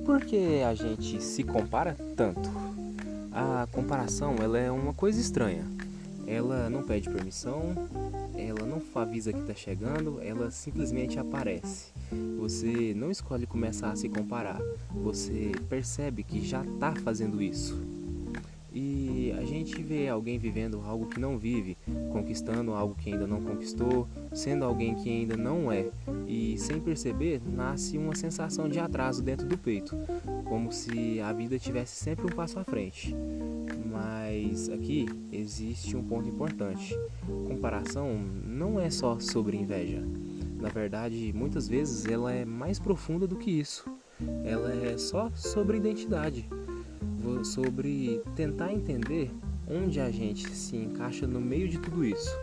por que a gente se compara tanto? A comparação, ela é uma coisa estranha. Ela não pede permissão, ela não avisa que está chegando, ela simplesmente aparece. Você não escolhe começar a se comparar, você percebe que já está fazendo isso. E a gente vê alguém vivendo algo que não vive, conquistando algo que ainda não conquistou, sendo alguém que ainda não é. E sem perceber, nasce uma sensação de atraso dentro do peito, como se a vida tivesse sempre um passo à frente. Mas aqui existe um ponto importante. Comparação não é só sobre inveja. Na verdade, muitas vezes ela é mais profunda do que isso. Ela é só sobre identidade, sobre tentar entender onde a gente se encaixa no meio de tudo isso.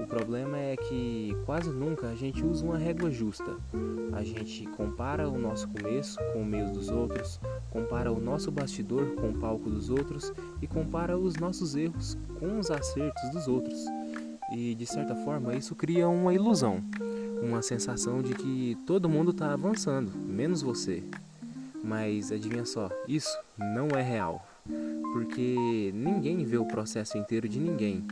O problema é que quase nunca a gente usa uma régua justa. A gente compara o nosso começo com o meio dos outros, compara o nosso bastidor com o palco dos outros e compara os nossos erros com os acertos dos outros. E de certa forma isso cria uma ilusão, uma sensação de que todo mundo está avançando, menos você. Mas adivinha só, isso não é real, porque ninguém vê o processo inteiro de ninguém.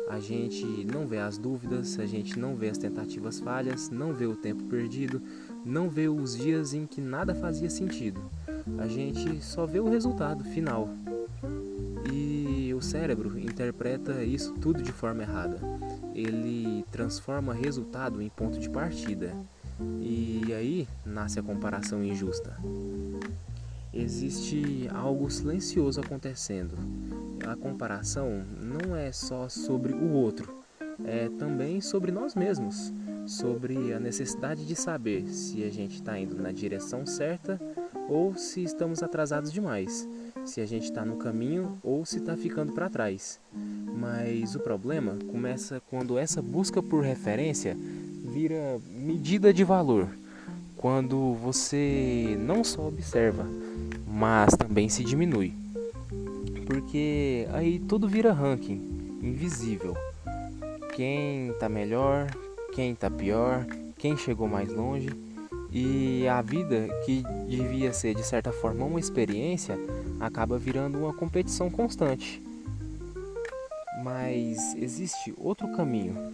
A gente não vê as dúvidas, a gente não vê as tentativas falhas, não vê o tempo perdido, não vê os dias em que nada fazia sentido. A gente só vê o resultado final. E o cérebro interpreta isso tudo de forma errada. Ele transforma resultado em ponto de partida. E aí nasce a comparação injusta. Existe algo silencioso acontecendo. A comparação não é só sobre o outro, é também sobre nós mesmos, sobre a necessidade de saber se a gente está indo na direção certa ou se estamos atrasados demais, se a gente está no caminho ou se está ficando para trás. Mas o problema começa quando essa busca por referência vira medida de valor, quando você não só observa, mas também se diminui. Porque aí tudo vira ranking, invisível. Quem tá melhor, quem tá pior, quem chegou mais longe. E a vida, que devia ser de certa forma uma experiência, acaba virando uma competição constante. Mas existe outro caminho.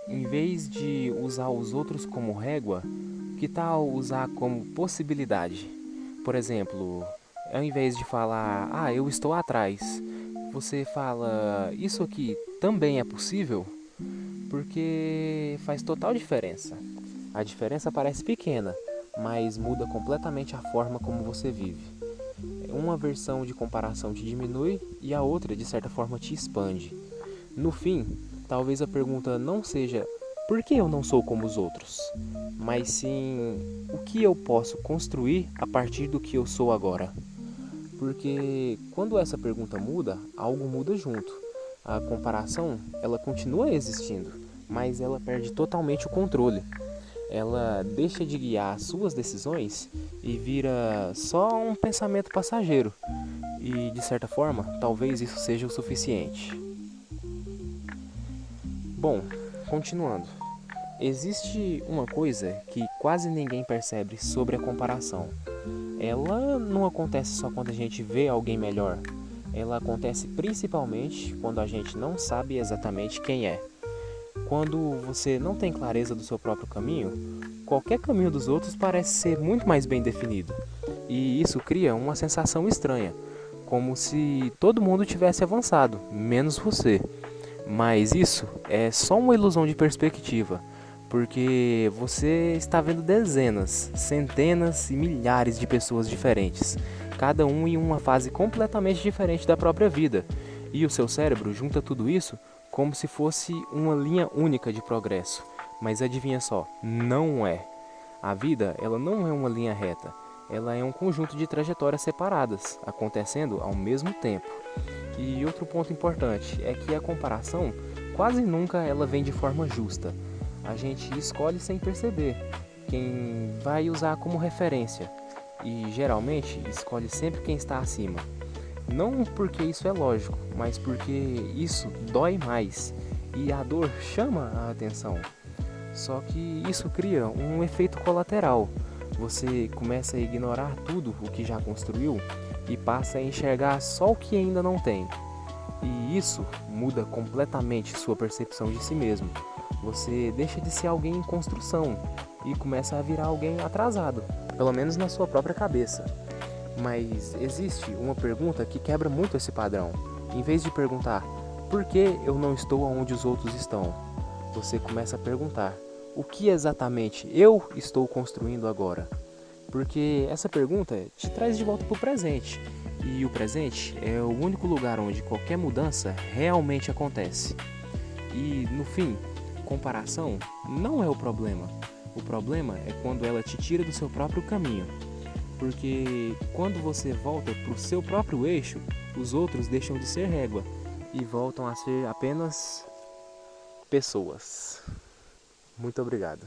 Em vez de usar os outros como régua, que tal usar como possibilidade? Por exemplo, ao invés de falar, eu estou atrás, você fala, isso aqui também é possível? Porque faz total diferença. A diferença parece pequena, mas muda completamente a forma como você vive. Uma versão de comparação te diminui e a outra, de certa forma, te expande. No fim, talvez a pergunta não seja por que eu não sou como os outros, mas sim o que eu posso construir a partir do que eu sou agora. Porque quando essa pergunta muda, algo muda junto. A comparação, ela continua existindo, mas ela perde totalmente o controle. Ela deixa de guiar as suas decisões e vira só um pensamento passageiro. E, de certa forma, talvez isso seja o suficiente. Bom, continuando. Existe uma coisa que quase ninguém percebe sobre a comparação. Ela não acontece só quando a gente vê alguém melhor. Ela acontece principalmente quando a gente não sabe exatamente quem é. Quando você não tem clareza do seu próprio caminho, qualquer caminho dos outros parece ser muito mais bem definido. E isso cria uma sensação estranha, como se todo mundo tivesse avançado, menos você. Mas isso é só uma ilusão de perspectiva, porque você está vendo dezenas, centenas e milhares de pessoas diferentes, cada um em uma fase completamente diferente da própria vida. E o seu cérebro junta tudo isso como se fosse uma linha única de progresso. Mas adivinha só, não é. A vida, ela não é uma linha reta. Ela é um conjunto de trajetórias separadas, acontecendo ao mesmo tempo. E outro ponto importante é que a comparação quase nunca ela vem de forma justa. A gente escolhe sem perceber quem vai usar como referência e geralmente escolhe sempre quem está acima. Não porque isso é lógico, mas porque isso dói mais e a dor chama a atenção. Só que isso cria um efeito colateral. Você começa a ignorar tudo o que já construiu e passa a enxergar só o que ainda não tem. E isso muda completamente sua percepção de si mesmo. Você deixa de ser alguém em construção e começa a virar alguém atrasado, pelo menos na sua própria cabeça. Mas existe uma pergunta que quebra muito esse padrão. Em vez de perguntar, por que eu não estou onde os outros estão? Você começa a perguntar, o que exatamente eu estou construindo agora? Porque essa pergunta te traz de volta para o presente. E o presente é o único lugar onde qualquer mudança realmente acontece. E, no fim, comparação não é o problema. O problema é quando ela te tira do seu próprio caminho. Porque quando você volta para o seu próprio eixo, os outros deixam de ser régua e voltam a ser apenas pessoas. Muito obrigado.